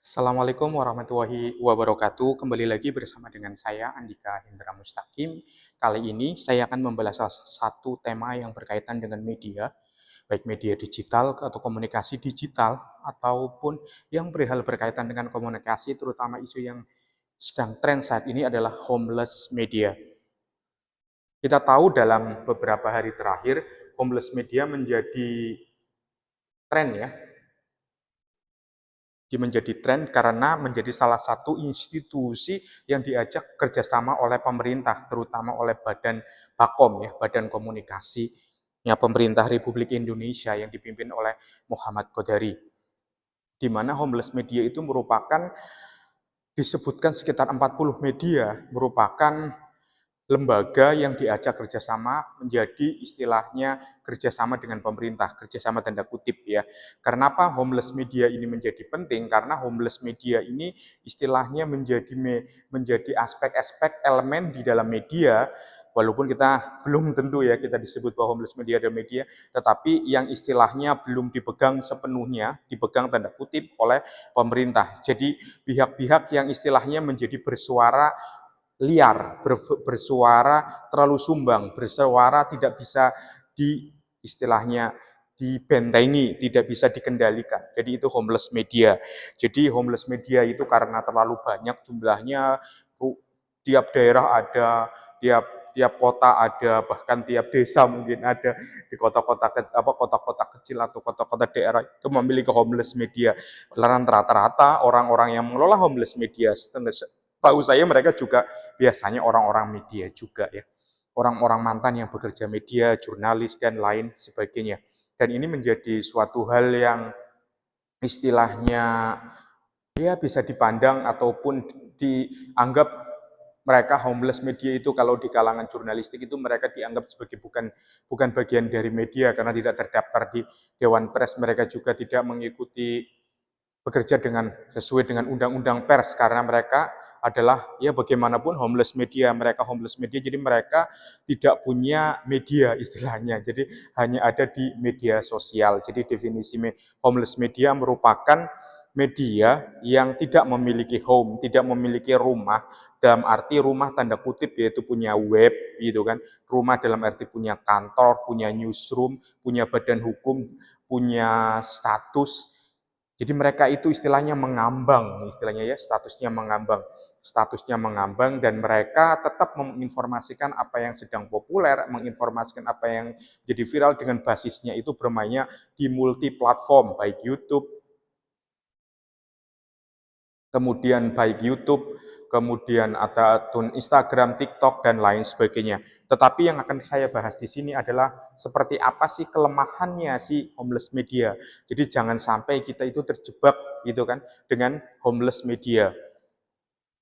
Assalamualaikum warahmatullahi wabarakatuh. Kembali lagi bersama dengan saya, Andika Hendra Mustaqim. Kali ini saya akan membahas salah satu tema yang berkaitan dengan media, baik media digital atau komunikasi digital, ataupun yang perihal berkaitan dengan komunikasi, terutama isu yang sedang tren saat ini adalah homeless media. Kita tahu dalam beberapa hari terakhir, homeless media menjadi tren ya, menjadi tren karena menjadi salah satu institusi yang diajak kerjasama oleh pemerintah, terutama oleh Badan Bakom ya, Badan Komunikasi Pemerintah Republik Indonesia yang dipimpin oleh Muhammad Qodari. Di mana homeless media itu merupakan disebutkan sekitar 40 media merupakan lembaga yang diajak kerjasama menjadi istilahnya kerjasama dengan pemerintah, kerjasama tanda kutip ya. Kenapa homeless media ini menjadi penting? Karena homeless media ini istilahnya menjadi aspek-aspek elemen di dalam media, walaupun kita belum tentu ya kita disebut bahwa homeless media adalah media, tetapi yang istilahnya belum dipegang sepenuhnya, dipegang tanda kutip oleh pemerintah. Jadi pihak-pihak yang istilahnya menjadi bersuara liar, bersuara terlalu sumbang, bersuara tidak bisa istilahnya dibentengi, tidak bisa dikendalikan. Jadi itu homeless media. Jadi homeless media itu karena terlalu banyak jumlahnya, tiap daerah ada, tiap tiap kota ada, bahkan tiap desa mungkin ada di kota-kota kecil atau kota-kota daerah itu memiliki homeless media. Rata-rata orang-orang yang mengelola homeless media, tahu saya mereka juga biasanya orang-orang media juga ya. Orang-orang mantan yang bekerja media, jurnalis, dan lain sebagainya. Dan ini menjadi suatu hal yang istilahnya ya bisa dipandang ataupun dianggap mereka homeless media itu kalau di kalangan jurnalistik itu mereka dianggap sebagai bukan bagian dari media karena tidak terdaftar di Dewan Pers. Mereka juga tidak mengikuti bekerja sesuai dengan undang-undang pers karena mereka adalah ya bagaimanapun homeless media, mereka homeless media jadi mereka tidak punya media istilahnya. Jadi hanya ada di media sosial. Jadi definisi homeless media merupakan media yang tidak memiliki home, tidak memiliki rumah dalam arti rumah tanda kutip yaitu punya web gitu kan. Rumah dalam arti punya kantor, punya newsroom, punya badan hukum, punya status. Jadi mereka itu istilahnya mengambang, istilahnya ya statusnya mengambang dan mereka tetap menginformasikan apa yang sedang populer, menginformasikan apa yang jadi viral dengan basisnya itu bermainnya di multi platform, baik YouTube, kemudian ada akun Instagram, TikTok, dan lain sebagainya. Tetapi yang akan saya bahas di sini adalah seperti apa sih kelemahannya si homeless media. Jadi jangan sampai kita itu terjebak gitu kan dengan homeless media.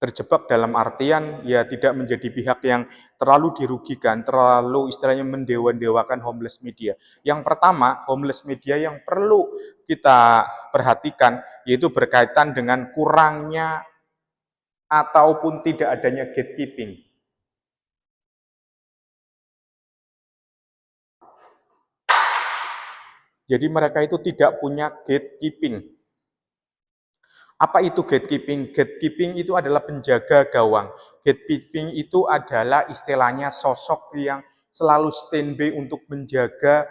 Terjebak dalam artian ya tidak menjadi pihak yang terlalu dirugikan, terlalu istilahnya mendewa-dewakan homeless media. Yang pertama, homeless media yang perlu kita perhatikan yaitu berkaitan dengan kurangnya ataupun tidak adanya gatekeeping. Jadi mereka itu tidak punya gatekeeping. Apa itu gatekeeping? Gatekeeping itu adalah penjaga gawang. Gatekeeping itu adalah istilahnya sosok yang selalu standby untuk menjaga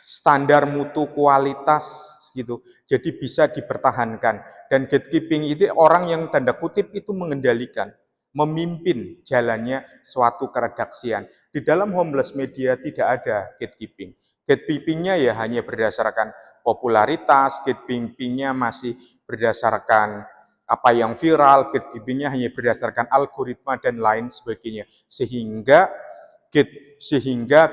standar mutu kualitas gitu. Jadi bisa dipertahankan. Dan gatekeeping itu orang yang tanda kutip itu mengendalikan, memimpin jalannya suatu keredaksian. Di dalam homeless media tidak ada gatekeeping. Gatekeepingnya ya hanya berdasarkan popularitas, gatekeepingnya masih berdasarkan apa yang viral, gatekeepingnya hanya berdasarkan algoritma dan lain sebagainya. Sehingga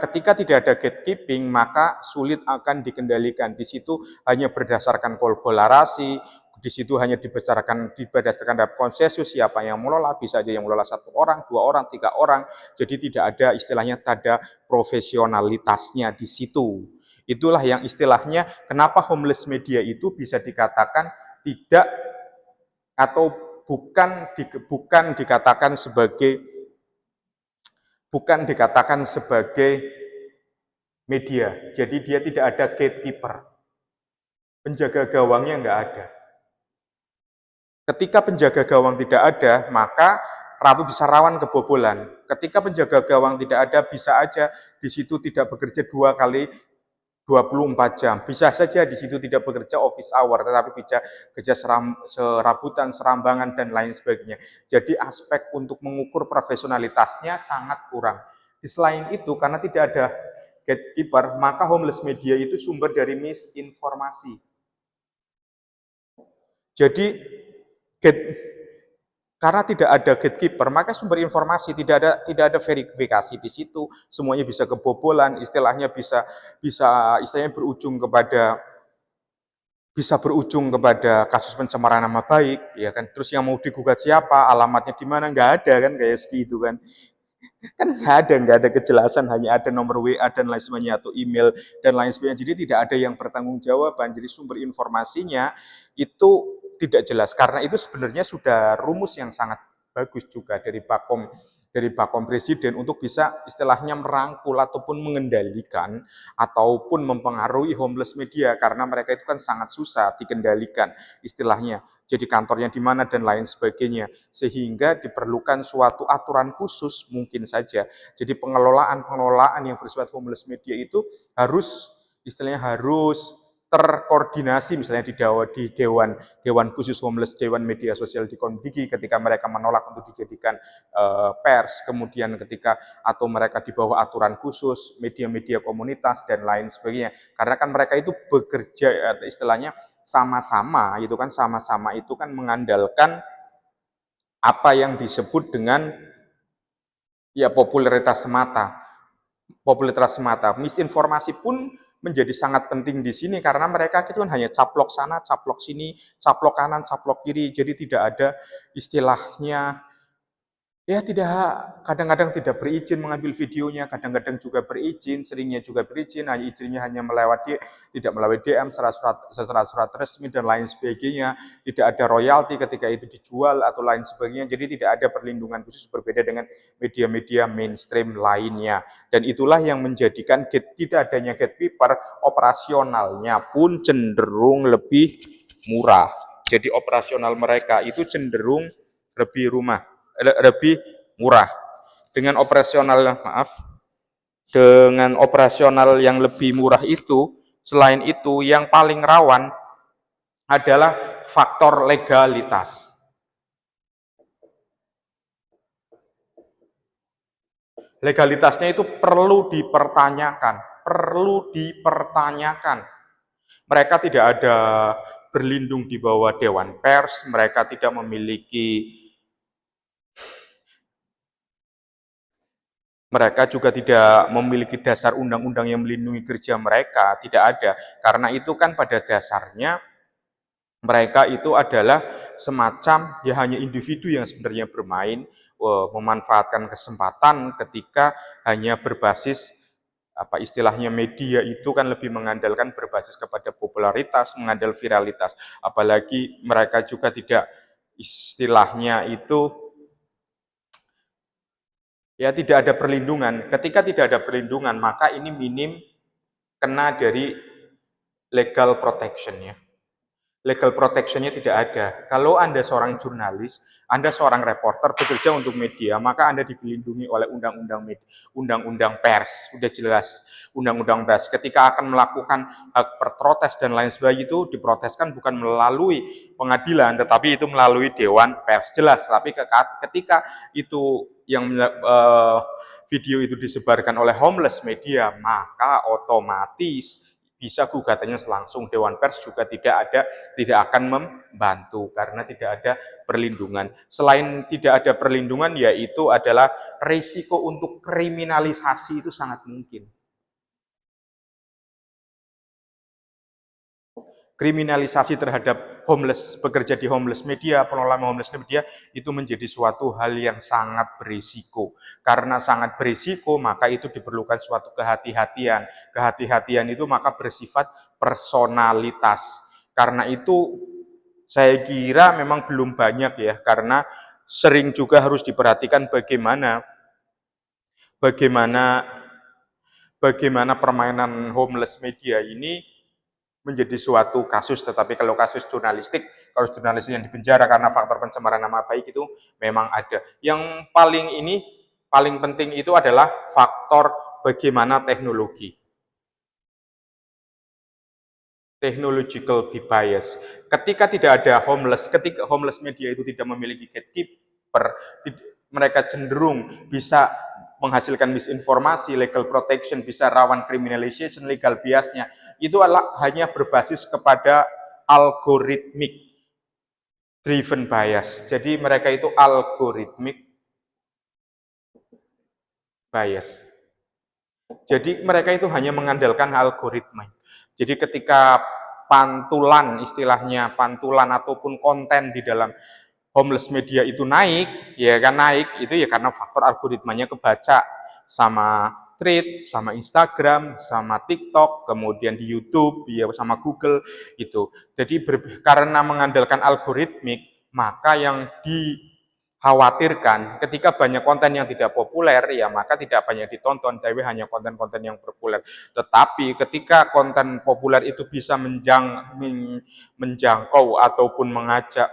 ketika tidak ada gatekeeping, maka sulit akan dikendalikan. Di situ hanya berdasarkan kolaborasi, di situ hanya berdasarkan konsensus siapa yang mengelola, bisa aja yang mengelola 1 orang, 2 orang, 3 orang. Jadi tidak ada istilahnya tanda profesionalitasnya di situ. Itulah yang istilahnya kenapa homeless media itu bisa dikatakan tidak atau bukan dikatakan sebagai media. Jadi dia tidak ada gatekeeper. Penjaga gawangnya nggak ada. Ketika penjaga gawang tidak ada, maka Rabu bisa rawan kebobolan. Ketika penjaga gawang tidak ada, bisa aja di situ tidak bekerja 2 kali 24 jam. Bisa saja di situ tidak bekerja office hour, tetapi bisa kerja serabutan, serambangan, dan lain sebagainya. Jadi aspek untuk mengukur profesionalitasnya sangat kurang. Di selain itu, karena tidak ada gatekeeper, maka homeless media itu sumber dari misinformasi. Jadi, karena tidak ada gatekeeper, maka sumber informasi tidak ada verifikasi di situ, semuanya bisa kebobolan, istilahnya istilahnya berujung kepada kasus pencemaran nama baik, ya kan? Terus yang mau digugat siapa, alamatnya di mana, nggak ada kan, kayak segitu kan? Kan nggak ada kejelasan, hanya ada nomor WA dan lain sebagainya, atau email dan lain sebagainya. Jadi tidak ada yang bertanggungjawaban. Jadi sumber informasinya itu tidak jelas. Karena itu sebenarnya sudah rumus yang sangat bagus juga dari Bakom Presiden untuk bisa istilahnya merangkul ataupun mengendalikan ataupun mempengaruhi homeless media, karena mereka itu kan sangat susah dikendalikan istilahnya. Jadi kantornya di mana dan lain sebagainya, sehingga diperlukan suatu aturan khusus mungkin saja. Jadi pengelolaan yang bersifat homeless media itu istilahnya harus terkoordinasi, misalnya di dewan khusus homeless, dewan media sosial di Komdigi, ketika mereka menolak untuk dijadikan pers, kemudian atau mereka di bawah aturan khusus media-media komunitas dan lain sebagainya, karena kan mereka itu bekerja istilahnya sama-sama itu kan mengandalkan apa yang disebut dengan ya popularitas semata. Misinformasi pun menjadi sangat penting di sini, karena mereka itu kan hanya caplok sana, caplok sini, caplok kanan, caplok kiri. Jadi tidak ada istilahnya, ya kadang-kadang tidak berizin mengambil videonya, kadang-kadang juga berizin, seringnya juga berizin, izinnya hanya tidak melalui DM, surat resmi dan lain sebagainya, tidak ada royalti ketika itu dijual atau lain sebagainya. Jadi tidak ada perlindungan khusus, berbeda dengan media-media mainstream lainnya. Dan itulah yang menjadikan tidak adanya gatekeeper, operasionalnya pun cenderung lebih murah. Jadi operasional mereka itu cenderung lebih murah. Dengan operasional yang lebih murah itu, selain itu yang paling rawan adalah faktor legalitas. Legalitasnya itu perlu dipertanyakan. Mereka tidak ada berlindung di bawah Dewan Pers, mereka tidak juga tidak memiliki dasar undang-undang yang melindungi kerja mereka, tidak ada. Karena itu kan pada dasarnya mereka itu adalah semacam ya hanya individu yang sebenarnya bermain, memanfaatkan kesempatan ketika hanya berbasis istilahnya media itu kan lebih mengandalkan berbasis kepada popularitas, mengandalkan viralitas. Apalagi mereka juga tidak istilahnya itu ya tidak ada perlindungan. Ketika tidak ada perlindungan, maka ini minim kena dari legal protection-nya. Legal protection-nya tidak ada. Kalau Anda seorang jurnalis, Anda seorang reporter bekerja untuk media, maka Anda dilindungi oleh undang-undang pers. Sudah jelas, undang-undang pers. Ketika akan melakukan hak berprotes dan lain sebagainya, itu diproteskan bukan melalui pengadilan, tetapi itu melalui dewan pers. Jelas, tapi ketika itu yang video itu disebarkan oleh homeless media, maka otomatis bisa gugatannya langsung. Dewan Pers juga tidak akan membantu karena tidak ada perlindungan. Selain tidak ada perlindungan, yaitu adalah risiko untuk kriminalisasi itu sangat mungkin. Kriminalisasi terhadap bekerja di homeless media, pengelola homeless media, itu menjadi suatu hal yang sangat berisiko. Karena sangat berisiko, maka itu diperlukan suatu kehati-hatian. Kehati-hatian itu maka bersifat personalitas. Karena itu saya kira memang belum banyak ya, karena sering juga harus diperhatikan bagaimana permainan homeless media ini menjadi suatu kasus. Tetapi kalau kasus jurnalistik kalau jurnalis yang dipenjara karena faktor pencemaran nama baik itu memang ada. Yang paling penting itu adalah faktor bagaimana teknologi. Technological bias. Ketika tidak ada ketika homeless media itu tidak memiliki gatekeeper, mereka cenderung bisa menghasilkan misinformasi, legal protection, bisa rawan criminalization, legal biasnya. Itu adalah hanya berbasis kepada algoritmik driven bias. Jadi mereka itu algoritmik bias. Jadi mereka itu hanya mengandalkan algoritma. Jadi ketika istilahnya pantulan ataupun konten di dalam homeless media itu naik, ya kan naik, itu ya karena faktor algoritmanya kebaca sama Thread, sama Instagram, sama TikTok, kemudian di YouTube, ya sama Google itu. Jadi karena mengandalkan algoritmik, maka yang khawatirkan ketika banyak konten yang tidak populer, ya maka tidak banyak ditonton, tapi hanya konten-konten yang populer. Tetapi ketika konten populer itu bisa menjangkau ataupun mengajak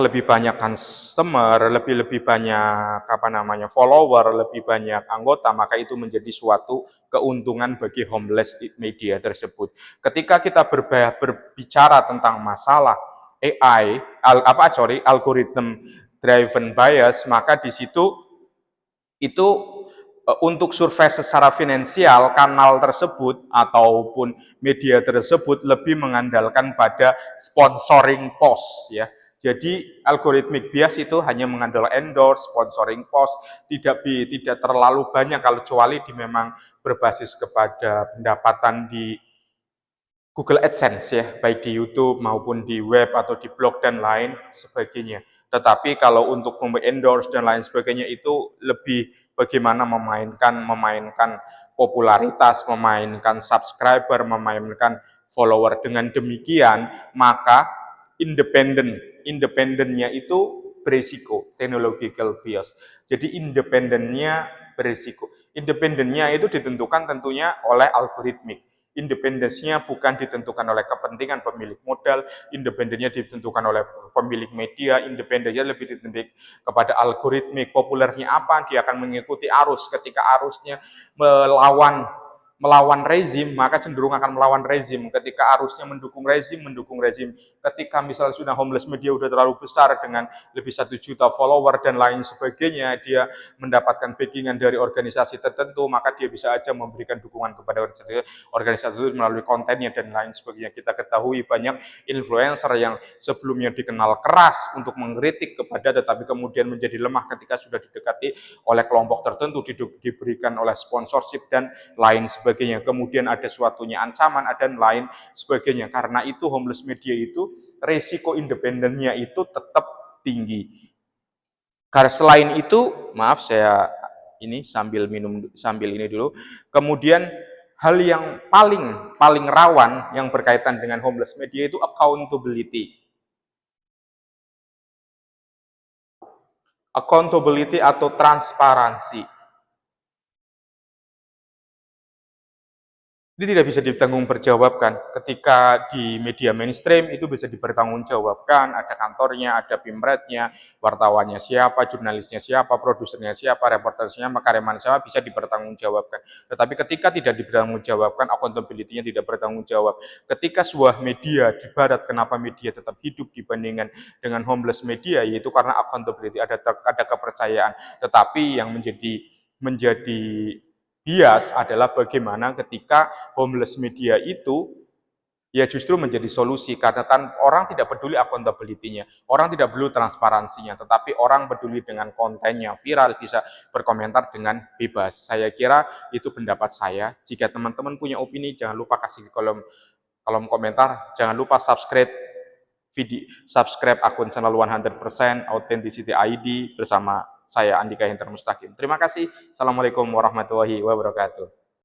lebih banyak customer, lebih banyak follower, lebih banyak anggota, maka itu menjadi suatu keuntungan bagi homeless media tersebut. Ketika kita berbicara tentang masalah AI, algorithm driven bias, maka di situ itu untuk survei secara finansial kanal tersebut ataupun media tersebut lebih mengandalkan pada sponsoring post ya. Jadi algoritmik bias itu hanya mengandalkan endorse, sponsoring post, tidak terlalu banyak kalau kecuali memang berbasis kepada pendapatan di Google AdSense ya, baik di YouTube maupun di web atau di blog dan lain sebagainya. Tetapi kalau untuk endorse dan lain sebagainya itu lebih bagaimana memainkan popularitas, memainkan subscriber, memainkan follower. Dengan demikian, maka independennya itu berisiko, technological bias. Jadi independennya berisiko. Independennya itu ditentukan tentunya oleh algoritmik. Independensinya bukan ditentukan oleh kepentingan pemilik modal, independennya ditentukan oleh pemilik media, independennya lebih ditentukan kepada algoritmik, populernya apa, dia akan mengikuti arus. Ketika arusnya melawan rezim, maka cenderung akan melawan rezim. Ketika arusnya mendukung rezim. Ketika misalnya sudah homeless media sudah terlalu besar dengan lebih 1 juta follower dan lain sebagainya, dia mendapatkan backingan dari organisasi tertentu, maka dia bisa aja memberikan dukungan kepada organisasi itu melalui kontennya dan lain sebagainya. Kita ketahui banyak influencer yang sebelumnya dikenal keras untuk mengkritik kepada, tetapi kemudian menjadi lemah ketika sudah didekati oleh kelompok tertentu, diberikan oleh sponsorship dan lain sebagainya. Kemudian ada suatunya ancaman dan lain sebagainya. Karena itu homeless media itu resiko independennya itu tetap tinggi. Karena selain itu, maaf saya ini sambil ini dulu. Kemudian hal yang paling rawan yang berkaitan dengan homeless media itu accountability. Accountability atau transparansi. Ini tidak bisa dipertanggungjawabkan. Ketika di media mainstream itu bisa dipertanggungjawabkan, ada kantornya, ada pimretnya, wartawannya siapa, jurnalisnya siapa, produsernya siapa, reporternya, karyawan siapa, bisa dipertanggungjawabkan. Tetapi ketika tidak dipertanggungjawabkan, accountability-nya tidak bertanggung jawab. Ketika sebuah media di barat, kenapa media tetap hidup dibandingkan dengan homeless media, yaitu karena accountability, ada kepercayaan. Tetapi yang menjadi bias adalah bagaimana ketika homeless media itu ya justru menjadi solusi, karena kan orang tidak peduli accountability-nya, orang tidak peduli transparansinya, tetapi orang peduli dengan kontennya, viral, bisa berkomentar dengan bebas. Saya kira itu pendapat saya. Jika teman-teman punya opini, jangan lupa kasih di kolom komentar, jangan lupa subscribe akun channel 100% Authenticity ID bersama saya Andika Hendra Mustaqim. Terima kasih. Assalamualaikum warahmatullahi wabarakatuh.